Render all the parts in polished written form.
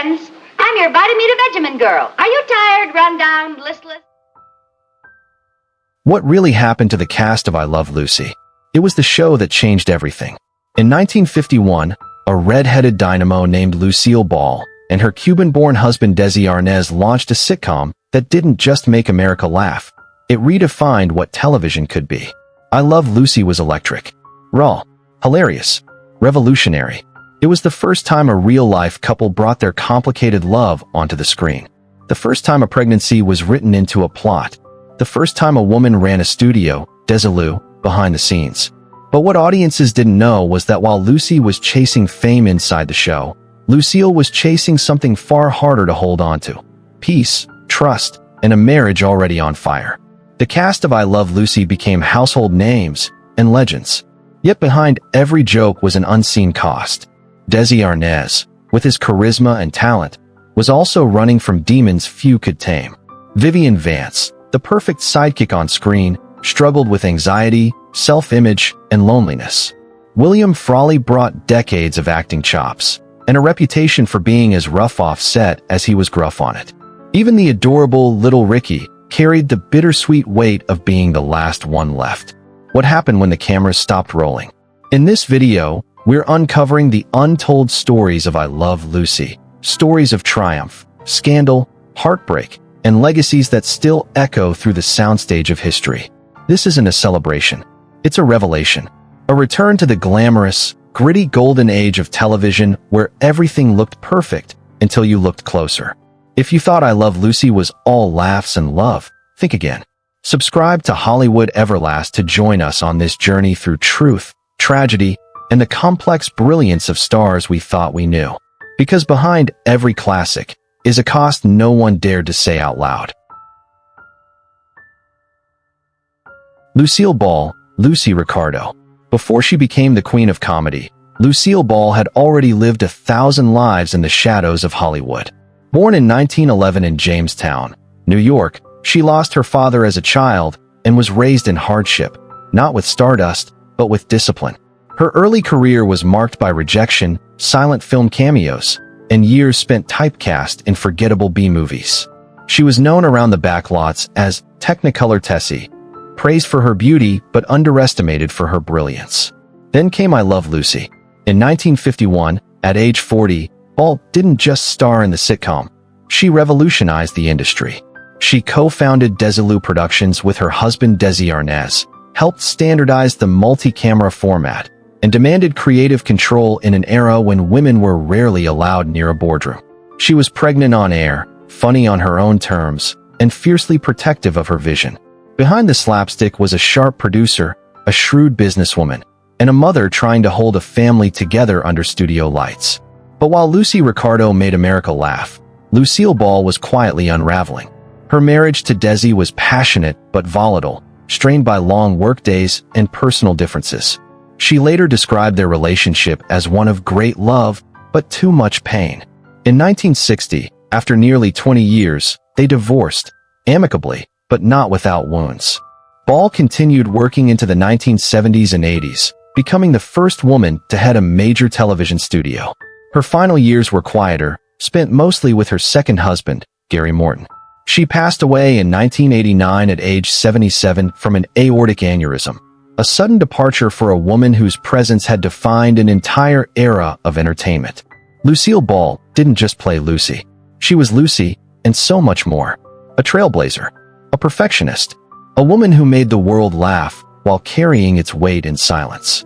friends. I'm your Vitamin Girl. Are you tired, run down, listless? What really happened to the cast of I Love Lucy? It was the show that changed everything. In 1951, a red-headed dynamo named Lucille Ball and her Cuban-born husband Desi Arnaz launched a sitcom that didn't just make America laugh. It redefined what television could be. I Love Lucy was electric, raw, hilarious, revolutionary. It was the first time a real-life couple brought their complicated love onto the screen. The first time a pregnancy was written into a plot. The first time a woman ran a studio, Desi, behind the scenes. But what audiences didn't know was that while Lucy was chasing fame inside the show, Lucille was chasing something far harder to hold on to: peace, trust, and a marriage already on fire. The cast of I Love Lucy became household names and legends. Yet behind every joke was an unseen cost. Desi Arnaz, with his charisma and talent, was also running from demons few could tame. Vivian Vance, the perfect sidekick on screen, struggled with anxiety, self-image, and loneliness. William Frawley brought decades of acting chops and a reputation for being as rough off set as he was gruff on it. Even the adorable little Ricky carried the bittersweet weight of being the last one left. What happened when the cameras stopped rolling? In this video, we're uncovering the untold stories of I Love Lucy. Stories of triumph, scandal, heartbreak, and legacies that still echo through the soundstage of history. This isn't a celebration. It's a revelation. A return to the glamorous, gritty golden age of television where everything looked perfect until you looked closer. If you thought I Love Lucy was all laughs and love, think again. Subscribe to Hollywood Everlast to join us on this journey through truth, tragedy, and the complex brilliance of stars we thought we knew. Because behind every classic is a cost no one dared to say out loud. Lucille Ball, Lucy Ricardo. Before she became the queen of comedy, Lucille Ball had already lived 1,000 lives in the shadows of Hollywood. Born in 1911 in Jamestown, New York, she lost her father as a child and was raised in hardship, not with stardust, but with discipline. Her early career was marked by rejection, silent film cameos, and years spent typecast in forgettable B-movies. She was known around the backlots as Technicolor Tessie, praised for her beauty but underestimated for her brilliance. Then came I Love Lucy. In 1951, at age 40, Ball didn't just star in the sitcom. She revolutionized the industry. She co-founded Desi Productions with her husband Desi Arnaz, helped standardize the multi-camera format, and demanded creative control in an era when women were rarely allowed near a boardroom. She was pregnant on air, funny on her own terms, and fiercely protective of her vision. Behind the slapstick was a sharp producer, a shrewd businesswoman, and a mother trying to hold a family together under studio lights. But while Lucy Ricardo made America laugh, Lucille Ball was quietly unraveling. Her marriage to Desi was passionate but volatile, strained by long workdays and personal differences. She later described their relationship as one of great love, but too much pain. In 1960, after nearly 20 years, they divorced, amicably, but not without wounds. Ball continued working into the 1970s and 80s, becoming the first woman to head a major television studio. Her final years were quieter, spent mostly with her second husband, Gary Morton. She passed away in 1989 at age 77 from an aortic aneurysm, a sudden departure for a woman whose presence had defined an entire era of entertainment. Lucille Ball didn't just play Lucy. She was Lucy and so much more. A trailblazer, a perfectionist, a woman who made the world laugh while carrying its weight in silence.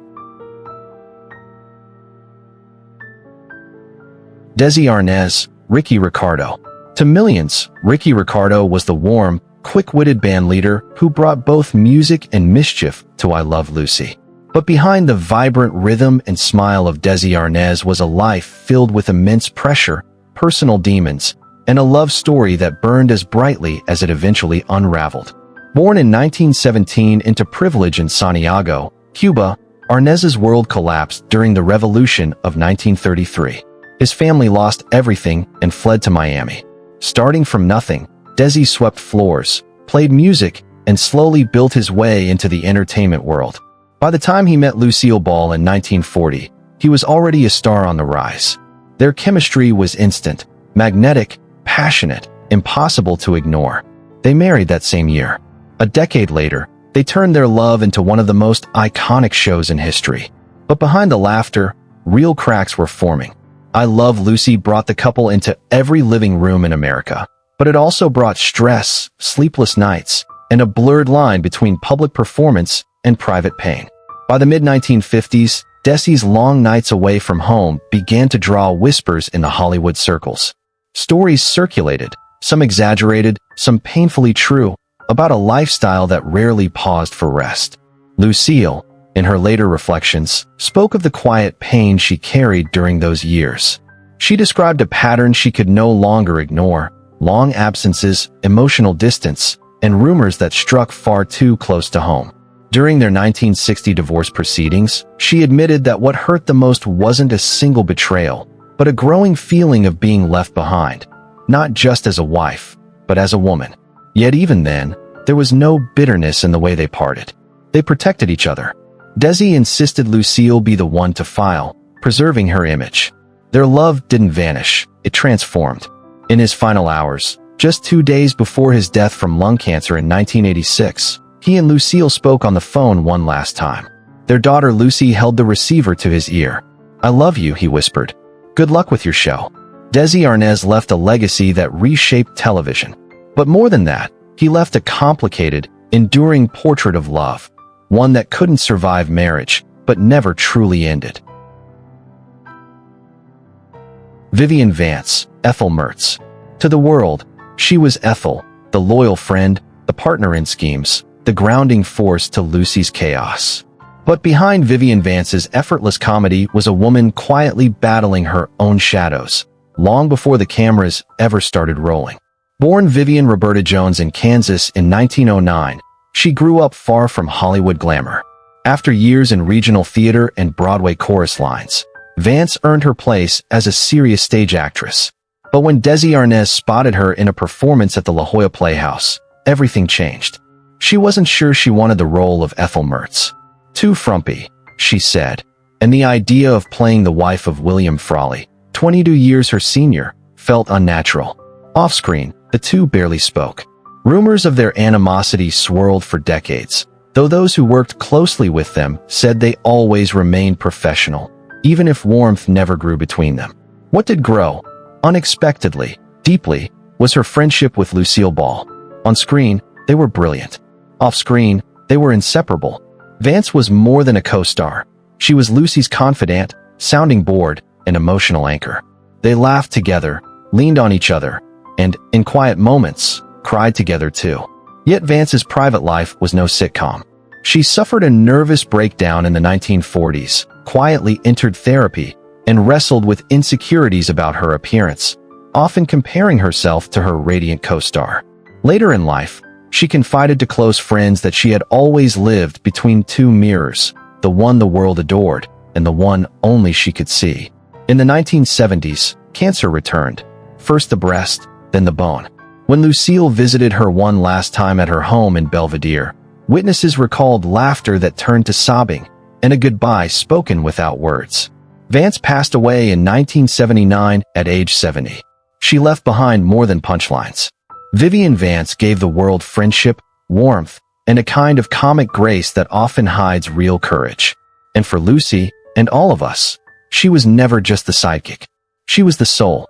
Desi Arnaz, Ricky Ricardo. To millions, Ricky Ricardo was the warm, quick-witted bandleader who brought both music and mischief to I Love Lucy. But behind the vibrant rhythm and smile of Desi Arnaz was a life filled with immense pressure, personal demons, and a love story that burned as brightly as it eventually unraveled. Born in 1917 into privilege in Santiago, Cuba, Arnaz's world collapsed during the Revolution of 1933. His family lost everything and fled to Miami. Starting from nothing, Desi swept floors, played music, and slowly built his way into the entertainment world. By the time he met Lucille Ball in 1940, he was already a star on the rise. Their chemistry was instant, Magnetic, passionate, impossible to ignore. They married that same year. A decade later, they turned their love into one of the most iconic shows in history. But behind the laughter, real cracks were forming. I Love Lucy brought the couple into every living room in America, but it also brought stress, sleepless nights, and a blurred line between public performance and private pain. By the mid-1950s, Desi's long nights away from home began to draw whispers in the Hollywood circles. Stories circulated, some exaggerated, some painfully true, about a lifestyle that rarely paused for rest. Lucille, in her later reflections, spoke of the quiet pain she carried during those years. She described a pattern she could no longer ignore: long absences, emotional distance, and rumors that struck far too close to home. During their 1960 divorce proceedings, she admitted that what hurt the most wasn't a single betrayal, but a growing feeling of being left behind, not just as a wife, but as a woman. Yet even then, there was no bitterness in the way they parted. They protected each other. Desi insisted Lucille be the one to file, preserving her image. Their love didn't vanish, it transformed. In his final hours, just 2 days before his death from lung cancer in 1986, he and Lucille spoke on the phone one last time. Their daughter Lucy held the receiver to his ear. "I love you," he whispered. "Good luck with your show." Desi Arnaz left a legacy that reshaped television. But more than that, he left a complicated, enduring portrait of love, one that couldn't survive marriage, but never truly ended. Vivian Vance, Ethel Mertz. To the world, she was Ethel, the loyal friend, the partner in schemes, the grounding force to Lucy's chaos. But behind Vivian Vance's effortless comedy was a woman quietly battling her own shadows, long before the cameras ever started rolling. Born Vivian Roberta Jones in Kansas in 1909, she grew up far from Hollywood glamour. After years in regional theater and Broadway chorus lines, Vance earned her place as a serious stage actress. But when Desi Arnaz spotted her in a performance at the La Jolla Playhouse, everything changed. She wasn't sure she wanted the role of Ethel Mertz. "Too frumpy," she said, and the idea of playing the wife of William Frawley, 22 years her senior, felt unnatural. Off-screen, the two barely spoke. Rumors of their animosity swirled for decades, though those who worked closely with them said they always remained professional, even if warmth never grew between them. What did grow, unexpectedly, deeply, was her friendship with Lucille Ball. On screen, they were brilliant. Off-screen, they were inseparable. Vance was more than a co-star. She was Lucy's confidant, sounding board, and emotional anchor. They laughed together, leaned on each other, and, in quiet moments, cried together too. Yet Vance's private life was no sitcom. She suffered a nervous breakdown in the 1940s, quietly entered therapy, and wrestled with insecurities about her appearance, often comparing herself to her radiant co-star. Later in life, she confided to close friends that she had always lived between two mirrors, the one the world adored and the one only she could see. In the 1970s, cancer returned, first the breast, then the bone. When Lucille visited her one last time at her home in Belvedere, witnesses recalled laughter that turned to sobbing and a goodbye spoken without words. Vance passed away in 1979 at age 70. She left behind more than punchlines. Vivian Vance gave the world friendship, warmth, and a kind of comic grace that often hides real courage. And for Lucy, and all of us, she was never just the sidekick. She was the soul.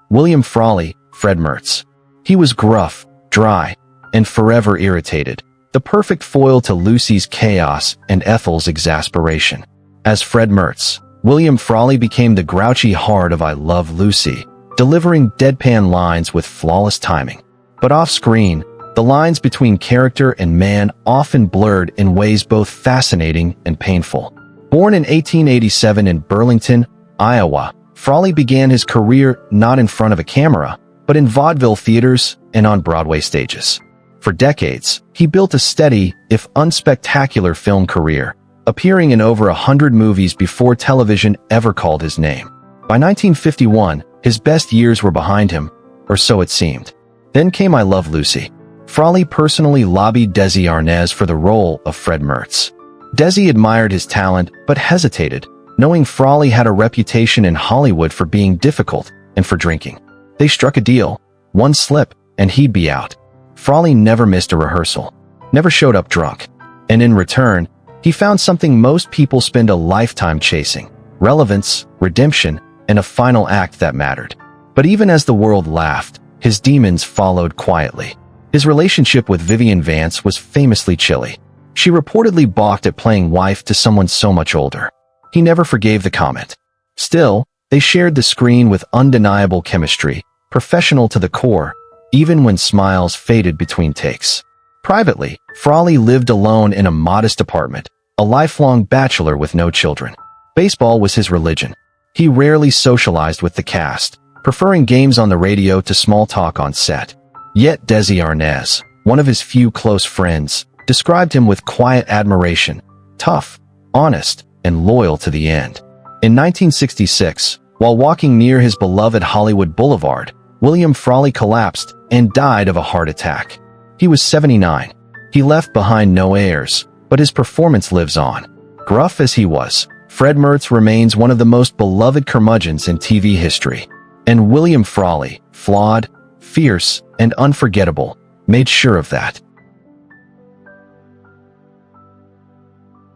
William Frawley, Fred Mertz. He was gruff, dry, and forever irritated, the perfect foil to Lucy's chaos and Ethel's exasperation. As Fred Mertz, William Frawley became the grouchy heart of I Love Lucy, delivering deadpan lines with flawless timing. But off-screen, the lines between character and man often blurred in ways both fascinating and painful. Born in 1887 in Burlington, Iowa, Frawley began his career not in front of a camera, but in vaudeville theaters and on Broadway stages. For decades, he built a steady, if unspectacular, film career, appearing in over 100 movies before television ever called his name. By 1951, his best years were behind him, or so it seemed. Then came I Love Lucy. Frawley personally lobbied Desi Arnaz for the role of Fred Mertz. Desi admired his talent, but hesitated, knowing Frawley had a reputation in Hollywood for being difficult and for drinking. They struck a deal. One slip, and he'd be out. Frawley never missed a rehearsal, never showed up drunk. And in return, he found something most people spend a lifetime chasing: relevance, redemption, and a final act that mattered. But even as the world laughed, his demons followed quietly. His relationship with Vivian Vance was famously chilly. She reportedly balked at playing wife to someone so much older. He never forgave the comment. Still, they shared the screen with undeniable chemistry, professional to the core, even when smiles faded between takes. Privately, Frawley lived alone in a modest apartment, a lifelong bachelor with no children. Baseball was his religion. He rarely socialized with the cast, preferring games on the radio to small talk on set. Yet Desi Arnaz, one of his few close friends, described him with quiet admiration: tough, honest, and loyal to the end. In 1966, while walking near his beloved Hollywood Boulevard, William Frawley collapsed and died of a heart attack. He was 79. He left behind no heirs, but his performance lives on. Gruff as he was, Fred Mertz remains one of the most beloved curmudgeons in TV history. And William Frawley, flawed, fierce, and unforgettable, made sure of that.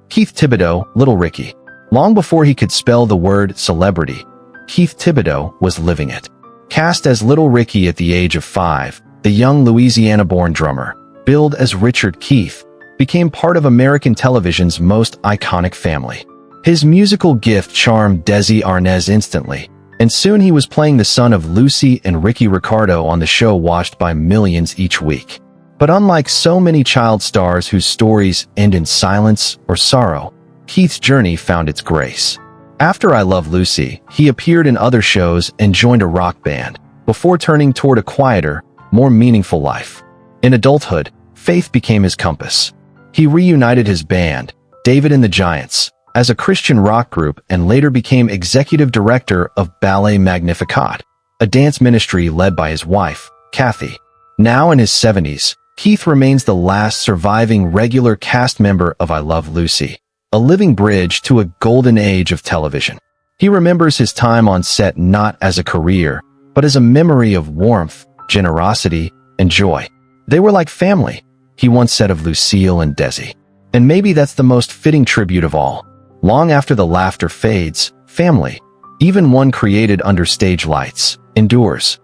Keith Tibido, Little Ricky. Long before he could spell the word celebrity, Keith Tibido was living it. Cast as Little Ricky at the age of 5, the young Louisiana-born drummer, billed as Richard Keith, became part of American television's most iconic family. His musical gift charmed Desi Arnaz instantly, and soon he was playing the son of Lucy and Ricky Ricardo on the show watched by millions each week. But unlike so many child stars whose stories end in silence or sorrow, Keith's journey found its grace. After I Love Lucy, he appeared in other shows and joined a rock band, before turning toward a quieter, more meaningful life. In adulthood, faith became his compass. He reunited his band, David and the Giants, as a Christian rock group and later became executive director of Ballet Magnificat, a dance ministry led by his wife, Kathy. Now in his 70s, Keith remains the last surviving regular cast member of I Love Lucy, a living bridge to a golden age of television. He remembers his time on set not as a career, but as a memory of warmth, generosity, and joy. They were like family, he once said of Lucille and Desi. And maybe that's the most fitting tribute of all. Long after the laughter fades, family, even one created under stage lights, endures.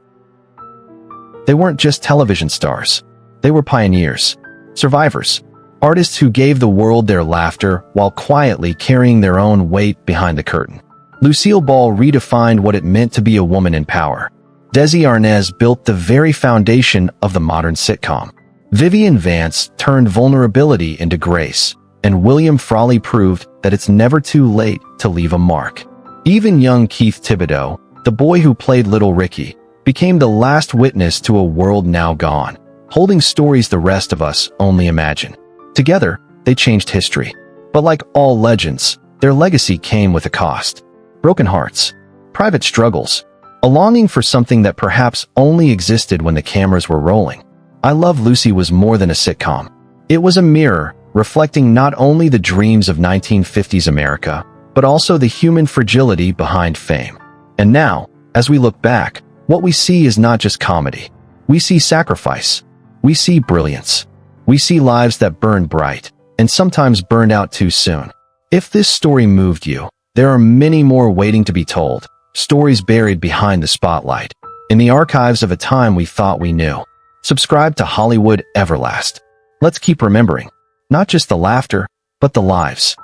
They weren't just television stars. They were pioneers, survivors, artists who gave the world their laughter while quietly carrying their own weight behind the curtain. Lucille Ball redefined what it meant to be a woman in power. Desi Arnaz built the very foundation of the modern sitcom. Vivian Vance turned vulnerability into grace, and William Frawley proved that it's never too late to leave a mark. Even young Keith Tibido, the boy who played Little Ricky, became the last witness to a world now gone, holding stories the rest of us only imagine. Together, they changed history. But like all legends, their legacy came with a cost. Broken hearts, private struggles, a longing for something that perhaps only existed when the cameras were rolling. I Love Lucy was more than a sitcom. It was a mirror, reflecting not only the dreams of 1950s America, but also the human fragility behind fame. And now, as we look back, what we see is not just comedy. We see sacrifice. We see brilliance. We see lives that burned bright, and sometimes burned out too soon. If this story moved you, there are many more waiting to be told, stories buried behind the spotlight, in the archives of a time we thought we knew. Subscribe to Hollywood Everlast. Let's keep remembering, not just the laughter, but the lives.